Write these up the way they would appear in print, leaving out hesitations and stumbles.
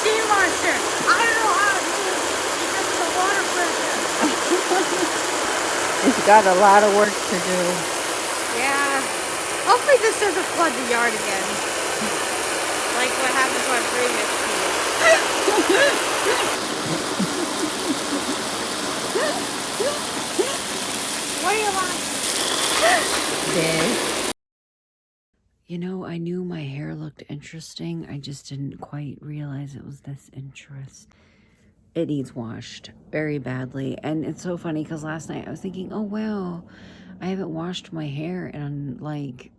steam washer. I don't know how it moves because of the water pressure. It's got a lot of work to do. Yeah. Hopefully this doesn't flood the yard again. Like what happened to our previous pool. What do you want? Big. You know, I knew my hair looked interesting. I just didn't quite realize it was this interest. It needs washed very badly. And it's so funny because last night I was thinking, oh, wow, I haven't washed my hair in like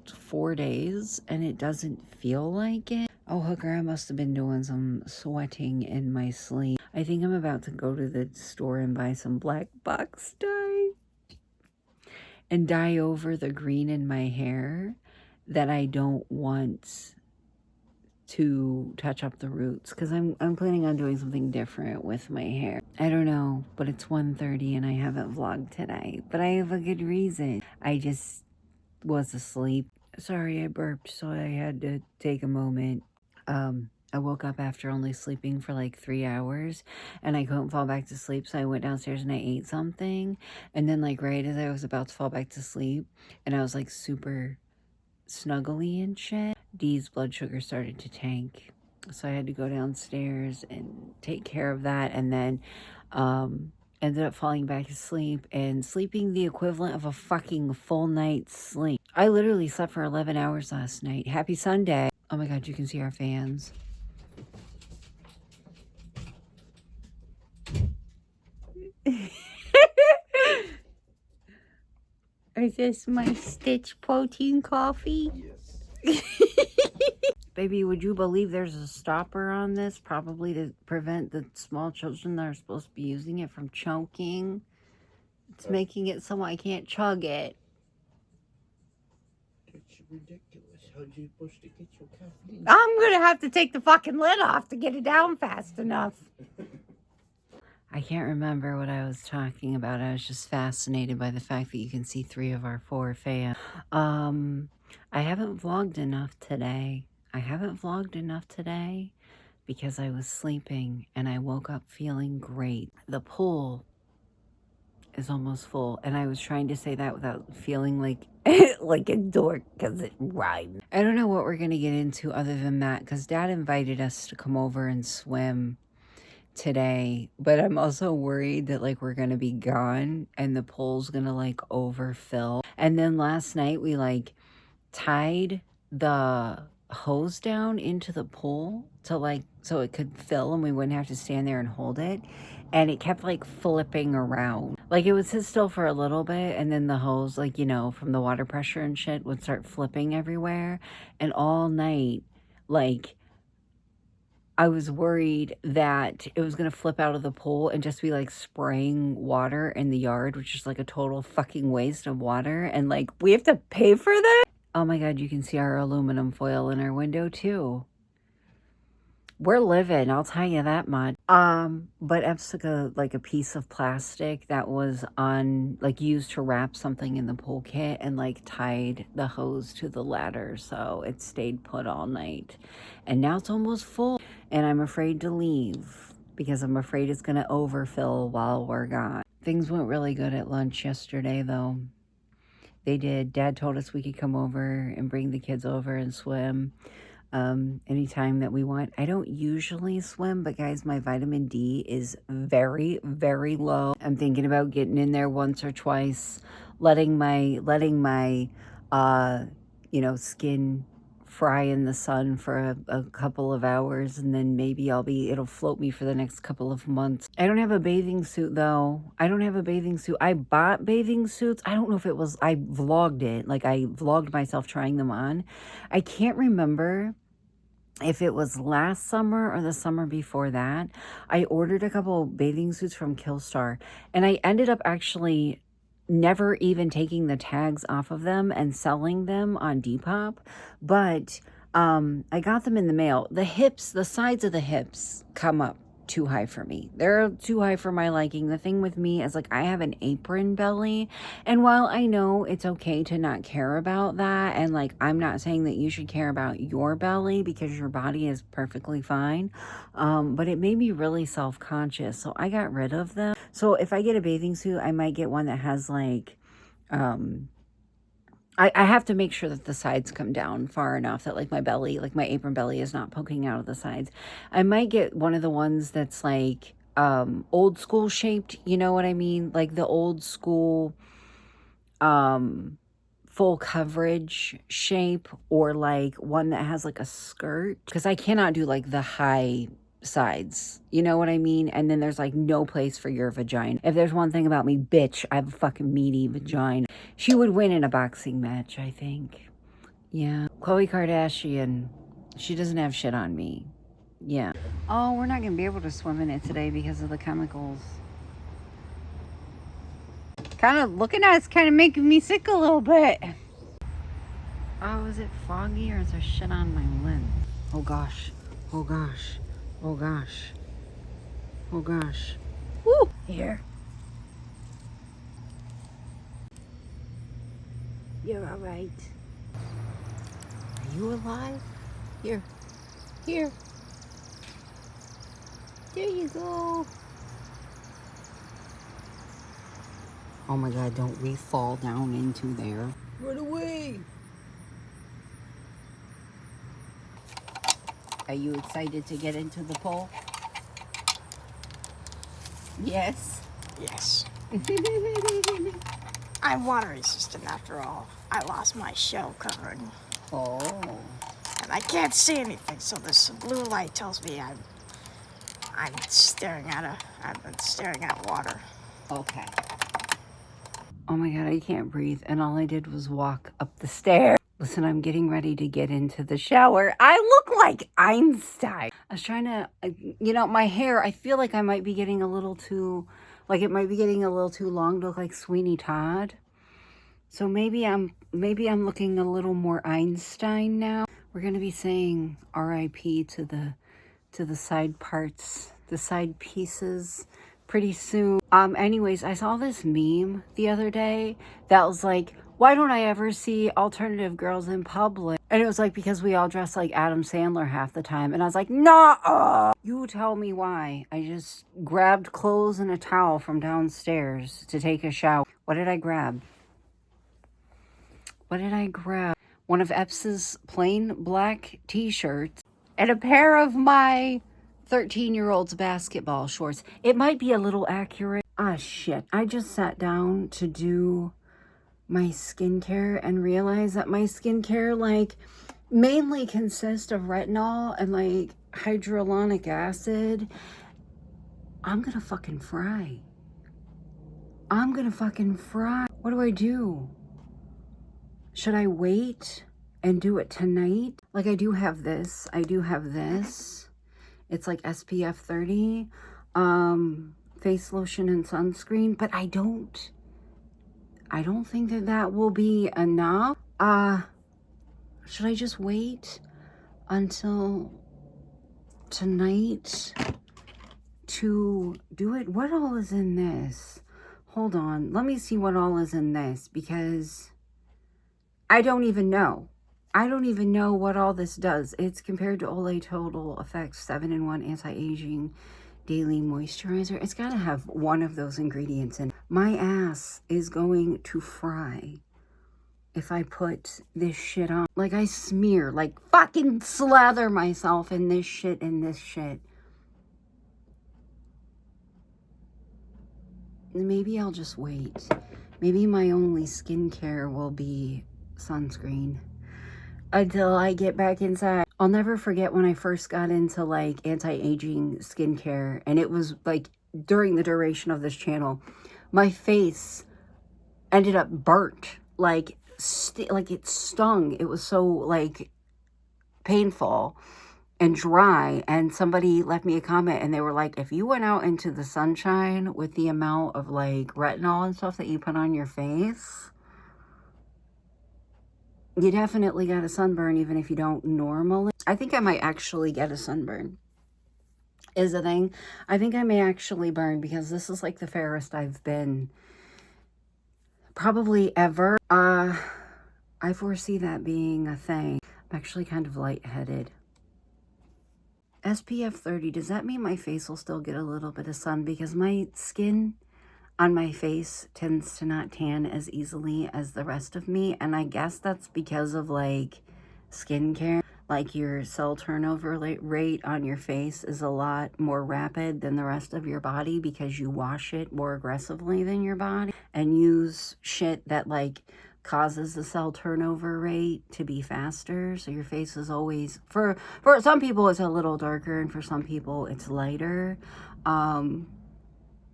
4 days and it doesn't feel like it. Oh, Hooker, I must have been doing some sweating in my sleep. I think I'm about to go to the store and buy some black box dye and dye over the green in my hair that I don't want to touch up the roots because I'm planning on doing something different with my hair. I don't know, but it's 1:30 and I haven't vlogged today, but I have a good reason. I just was asleep. Sorry, I burped, so I had to take a moment. I woke up after only sleeping for like 3 hours and I couldn't fall back to sleep, so I went downstairs and I ate something, and then like right as I was about to fall back to sleep and I was like super snuggly and shit, Dee's blood sugar started to tank. So I had to go downstairs and take care of that, and then ended up falling back asleep and sleeping the equivalent of a fucking full night's sleep. I literally slept for 11 hours last night. Happy Sunday. Oh my god, you can see our fans. Is this my Stitch protein coffee? Yes. Baby, would you believe there's a stopper on this? Probably to prevent the small children that are supposed to be using it from choking. It's making it so I can't chug it. It's ridiculous. How are you supposed to get your caffeine? I'm going to have to take the fucking lid off to get it down fast enough. I can't remember what I was talking about. I was just fascinated by the fact that you can see 3 of our 4 fans. I haven't vlogged enough today. Because I was sleeping and I woke up feeling great. The pool is almost full, and I was trying to say that without feeling like like a dork because it rhymed. I don't know what we're gonna get into other than that because Dad invited us to come over and swim today, but I'm also worried that like we're gonna be gone and the pool's gonna like overfill. And then last night we like tied the hose down into the pool to like so it could fill and we wouldn't have to stand there and hold it, and it kept like flipping around. Like it would sit still for a little bit and then the hose, like, you know, from the water pressure and shit, would start flipping everywhere. And all night, like, I was worried that it was going to flip out of the pool and just be like spraying water in the yard, which is like a total fucking waste of water. And like, we have to pay for that? Oh my god, you can see our aluminum foil in our window too. We're living, I'll tell you that much. But Epps took a piece of plastic that was on, like, used to wrap something in the pool kit and like tied the hose to the ladder so it stayed put all night. And now it's almost full and I'm afraid to leave because I'm afraid it's gonna overfill while we're gone. Things went really good at lunch yesterday though. They did. Dad told us we could come over and bring the kids over and swim anytime that we want. I don't usually swim, but guys, my vitamin D is very, very low. I'm thinking about getting in there once or twice, letting my skin fry in the sun for a couple of hours, and then maybe it'll float me for the next couple of months. I don't have a bathing suit though. I bought bathing suits. I don't know if it was, I vlogged it. Like I vlogged myself trying them on. I can't remember if it was last summer or the summer before that. I ordered a couple bathing suits from Killstar and I ended up actually never even taking the tags off of them and selling them on Depop. But I got them in the mail. The sides of the hips come up too high for me. They're too high for my liking. The thing with me is like I have an apron belly, and while I know it's okay to not care about that, and like I'm not saying that you should care about your belly because your body is perfectly fine, but it made me really self-conscious, so I got rid of them. So if I get a bathing suit, I might get one that has like I have to make sure that the sides come down far enough that like my belly, like my apron belly is not poking out of the sides. I might get one of the ones that's like old school shaped, you know what I mean? Like the old school full coverage shape, or like one that has like a skirt, because I cannot do like the high sides, you know what I mean? And then there's like no place for your vagina. If there's one thing about me, bitch, I have a fucking meaty vagina. She would win in a boxing match, I think. Yeah. Khloe Kardashian, she doesn't have shit on me. Yeah. Oh, we're not gonna be able to swim in it today because of the chemicals. Kind of looking at it's kind of making me sick a little bit. Oh, is it foggy or is there shit on my lens? Oh gosh. Oh gosh. Oh gosh. Oh gosh. Woo! Here. You're all right. Are you alive? Here. Here. There you go. Oh my God, don't we fall down into there. Run away. Are you excited to get into the pool? Yes. Yes. I'm water resistant after all. I lost my shell covering. Oh. And I can't see anything, so this blue light tells me I've been staring at water. Okay. Oh my God, I can't breathe. And all I did was walk up the stairs. Listen, I'm getting ready to get into the shower. I look like Einstein. I was trying to, you know, my hair, I feel like I might be getting a little too, like it might be getting a little too long to look like Sweeney Todd. So maybe I'm looking a little more Einstein now. We're going to be saying RIP to the side parts, the side pieces pretty soon. Anyways, I saw this meme the other day that was like, why don't I ever see alternative girls in public? And it was like, because we all dress like Adam Sandler half the time. And I was like, nah, you tell me why. I just grabbed clothes and a towel from downstairs to take a shower. What did I grab? What did I grab? One of Eps's plain black t-shirts and a pair of my 13-year-old's basketball shorts. It might be a little accurate. Ah, shit. I just sat down to do my skincare and realized that my skincare, like, mainly consists of retinol and, like, hyaluronic acid. I'm gonna fucking fry. What do I do? Should I wait and do it tonight? Like, I do have this. It's like SPF 30, face lotion and sunscreen, but I don't think that will be enough. Should I just wait until tonight to do it? What all is in this? Hold on. Let me see what all is in this, because I don't even know. I don't even know what all this does. It's compared to Olay Total Effects 7-in-1 Anti-Aging Daily Moisturizer. It's got to have one of those ingredients in it. My ass is going to fry if I put this shit on. Like, I smear, like, fucking slather myself in this shit and this shit. Maybe I'll just wait. Maybe my only skincare will be sunscreen until I get back inside. I'll never forget when I first got into like anti-aging skincare, and it was like during the duration of this channel, my face ended up burnt, like it stung. It was so like painful and dry, and somebody left me a comment and they were like, if you went out into the sunshine with the amount of like retinol and stuff that you put on your face, you definitely got a sunburn, even if you don't normally. I think I might actually get a sunburn. is a thing. I think I may actually burn because this is like the fairest I've been probably ever. I foresee that being a thing. I'm actually kind of lightheaded. SPF 30, does that mean my face will still get a little bit of sun? Because my skin on my face tends to not tan as easily as the rest of me. And I guess that's because of like skincare. Like your cell turnover rate on your face is a lot more rapid than the rest of your body because you wash it more aggressively than your body and use shit that like causes the cell turnover rate to be faster. So your face is always, for some people it's a little darker and for some people it's lighter than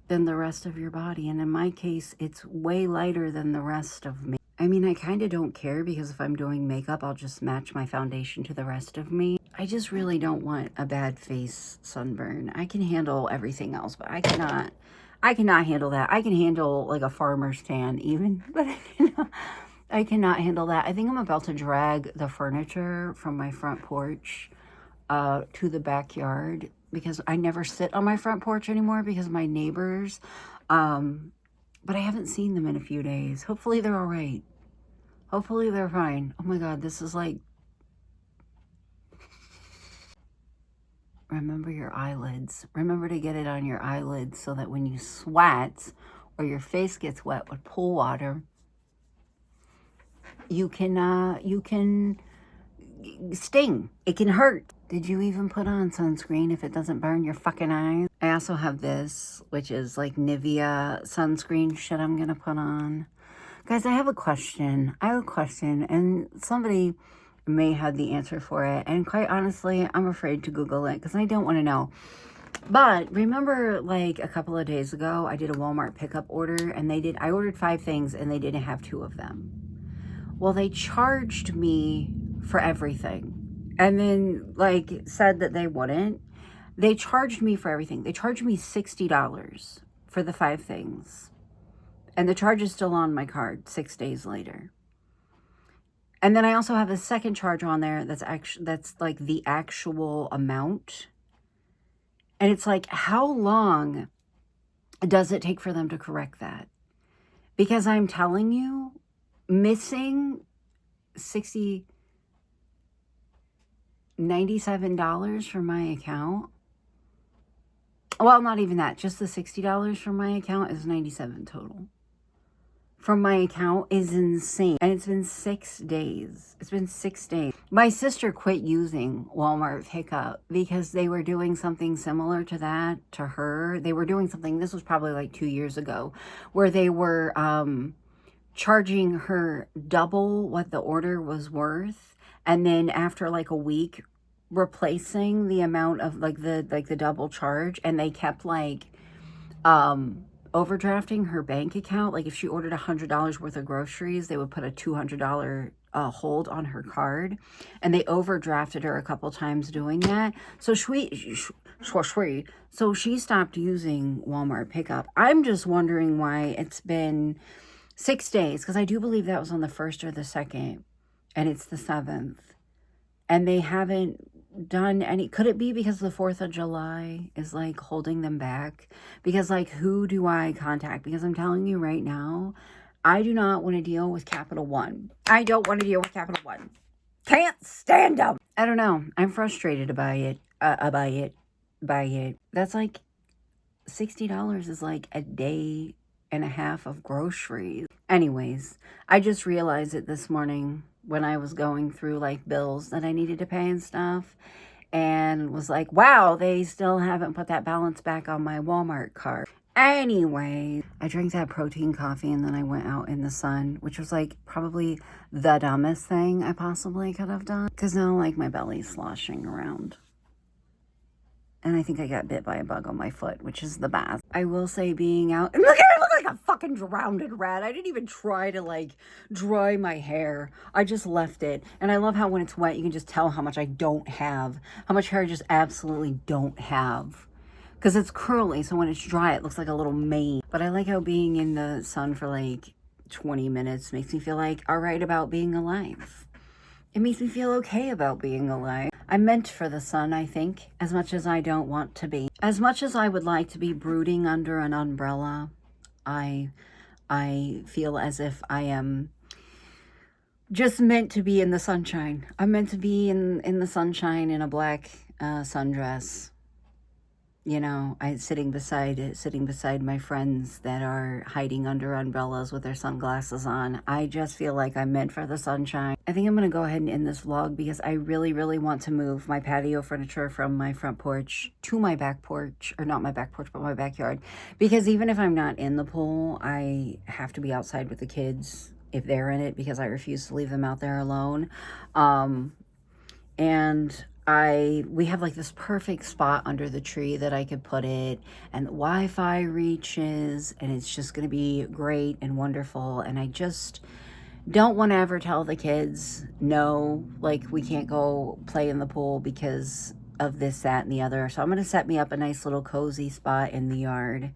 the rest of your body. And in my case, it's way lighter than the rest of me. I mean, I kind of don't care because if I'm doing makeup, I'll just match my foundation to the rest of me. I just really don't want a bad face sunburn. I can handle everything else, but I cannot handle that. I can handle like a farmer's tan even, but I cannot handle that. I think I'm about to drag the furniture from my front porch to the backyard because I never sit on my front porch anymore because my neighbors, but I haven't seen them in a few days. Hopefully they're all right. Hopefully they're fine. Oh my God, this is like, remember your eyelids. Remember to get it on your eyelids so that when you sweat or your face gets wet with pool water, you can sting. It can hurt. Did you even put on sunscreen if it doesn't burn your fucking eyes? I also have this, which is like Nivea sunscreen shit I'm gonna put on. Guys, I have a question. And somebody may have the answer for it. And quite honestly, I'm afraid to Google it because I don't want to know. But remember like a couple of days ago, I did a Walmart pickup order and I ordered 5 things and they didn't have 2 of them. Well, they charged me for everything and then like said that they wouldn't. They charged me for everything. They charged me $60 for the 5 things. And the charge is still on my card 6 days later. And then I also have a second charge on there that's like the actual amount. And it's like, how long does it take for them to correct that? Because I'm telling you, missing $97 from my account. Well, not even that. Just the $60 from my account is $97 total. From my account is insane. And it's been 6 days. It's been 6 days. My sister quit using Walmart Pickup because they were doing something similar to that to her. They were doing something, this was probably like 2 years ago, where they were charging her double what the order was worth. And then after like a week, replacing the amount of like the double charge. And they kept like overdrafting her bank account. Like if she ordered $100 worth of groceries, they would put a $200 hold on her card, and they overdrafted her a couple times doing that. So she stopped using Walmart Pickup. I'm just wondering why it's been 6 days, because I do believe that was on the 1st or the 2nd, and it's the 7th, and they haven't done any. Could it be because the 4th of July is like holding them back? Because like, who do I contact? Because I'm telling you right now, I do not want to deal with Capital One. I don't want to deal with Capital One. Can't stand them. I don't know. I'm frustrated by it. That's like $60 is like a day and a half of groceries. Anyways, I just realized it this morning when I was going through like bills that I needed to pay and stuff, and was like, wow, they still haven't put that balance back on my Walmart card. Anyway, I drank that protein coffee and then I went out in the sun, which was like probably the dumbest thing I possibly could have done, because now like my belly's sloshing around. And I think I got bit by a bug on my foot, which is the best. I will say being out, and look at it, look like a fucking drowned rat. I didn't even try to like dry my hair. I just left it. And I love how when it's wet, you can just tell how much I don't have, how much hair I just absolutely don't have. Because it's curly, so when it's dry, it looks like a little mane. But I like how being in the sun for like 20 minutes makes me feel like all right about being alive. It makes me feel okay about being alive. I'm meant for the sun, I think, as much as I don't want to be. As much as I would like to be brooding under an umbrella, I feel as if I am just meant to be in the sunshine. I'm meant to be in the sunshine in a black sundress. You know, sitting beside my friends that are hiding under umbrellas with their sunglasses on. I just feel like I'm meant for the sunshine. I think I'm going to go ahead and end this vlog because I really, really want to move my patio furniture from my front porch to my back porch, or not my back porch, but my backyard. Because even if I'm not in the pool, I have to be outside with the kids if they're in it, because I refuse to leave them out there alone. And we have like this perfect spot under the tree that I could put it, and the Wi-Fi reaches, and it's just going to be great and wonderful. And I just don't want to ever tell the kids, no, like we can't go play in the pool because of this, that, and the other. So I'm going to set me up a nice little cozy spot in the yard.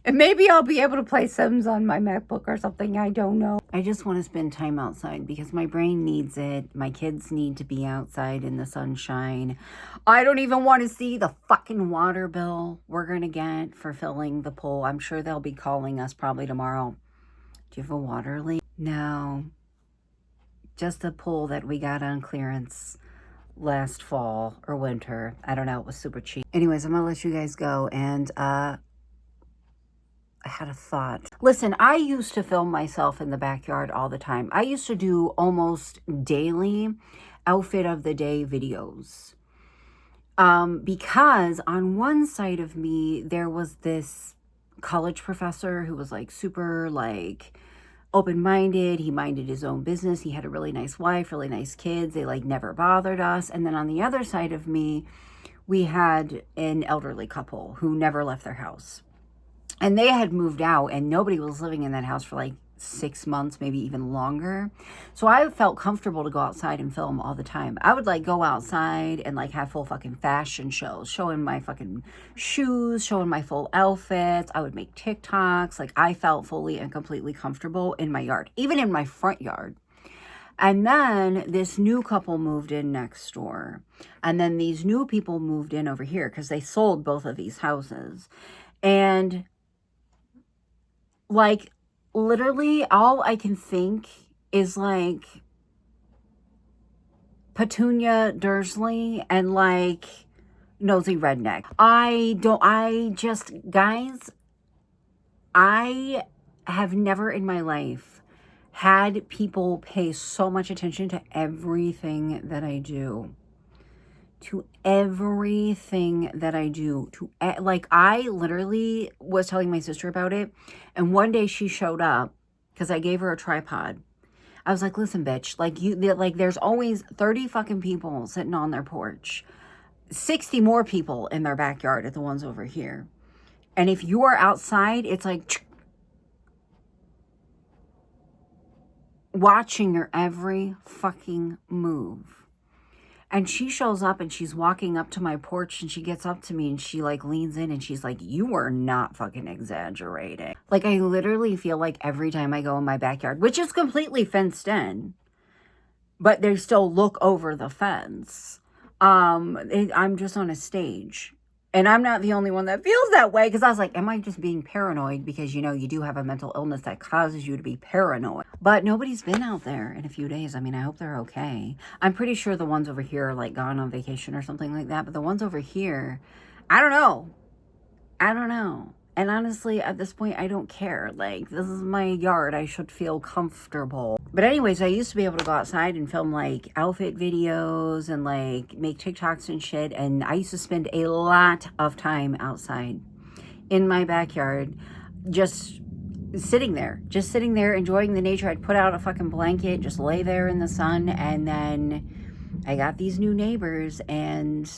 And maybe I'll be able to play Sims on my MacBook or something. I don't know. I just want to spend time outside because my brain needs it. My kids need to be outside in the sunshine. I don't even want to see the fucking water bill we're going to get for filling the pool. I'm sure they'll be calling us probably tomorrow. Do you have a water leak? No. Just the pool that we got on clearance last fall or winter. I don't know. It was super cheap. Anyways, I'm going to let you guys go. And, I had a thought. Listen, I used to film myself in the backyard all the time. I used to do almost daily outfit of the day videos. Because on one side of me, there was this college professor who was like super like open-minded. He minded his own business. He had a really nice wife, really nice kids. They like never bothered us. And then on the other side of me, we had an elderly couple who never left their house. And they had moved out and nobody was living in that house for like 6 months, maybe even longer. So I felt comfortable to go outside and film all the time. I would like go outside and like have full fucking fashion shows, showing my fucking shoes, showing my full outfits. I would make TikToks. Like I felt fully and completely comfortable in my yard, even in my front yard. And then this new couple moved in next door. And then these new people moved in over here because they sold both of these houses. And like, literally, all I can think is, like, Petunia Dursley and, like, Nosy Redneck. Guys, I have never in my life had people pay so much attention to everything that I do. To everything that I do. Like, I literally was telling my sister about it, and one day she showed up because I gave her a tripod. I was like, listen, bitch, like there's always 30 fucking people sitting on their porch, 60 more people in their backyard at the ones over here. And if you are outside, it's like watching your every fucking move. And she shows up and she's walking up to my porch and she gets up to me and she like leans in and she's like, you are not fucking exaggerating. Like I literally feel like every time I go in my backyard, which is completely fenced in, but they still look over the fence. I'm just on a stage. And I'm not the only one that feels that way, because I was like, am I just being paranoid? Because, you know, you do have a mental illness that causes you to be paranoid. But nobody's been out there in a few days. I mean, I hope they're okay. I'm pretty sure the ones over here are like gone on vacation or something like that. But the ones over here, I don't know. And honestly, at this point, I don't care. Like, this is my yard. I should feel comfortable. But anyways, I used to be able to go outside and film, like, outfit videos and, like, make TikToks and shit. And I used to spend a lot of time outside in my backyard just sitting there, enjoying the nature. I'd put out a fucking blanket, just lay there in the sun. And then I got these new neighbors, and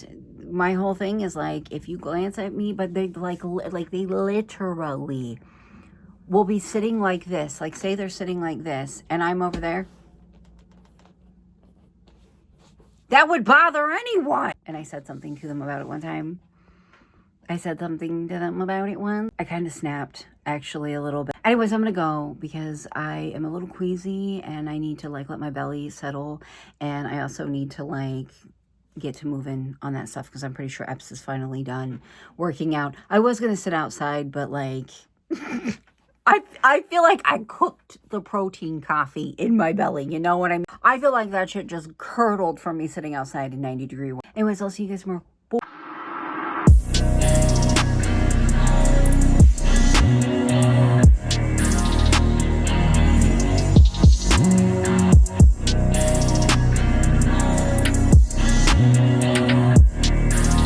my whole thing is like, if you glance at me, but they like they literally will be sitting like this, like say they're sitting like this and I'm over there, that would bother anyone. And I said something to them about it one time. I said something to them about it once. I kind of snapped, actually, a little bit. Anyways, I'm gonna go because I am a little queasy and I need to like let my belly settle. And I also need to like get to moving on that stuff because I'm pretty sure Epps is finally done working out. I was gonna sit outside, but like I feel like I cooked the protein coffee in my belly. You know what I mean? I feel like that shit just curdled from me sitting outside in 90-degree weather. Anyways, I'll see you guys tomorrow.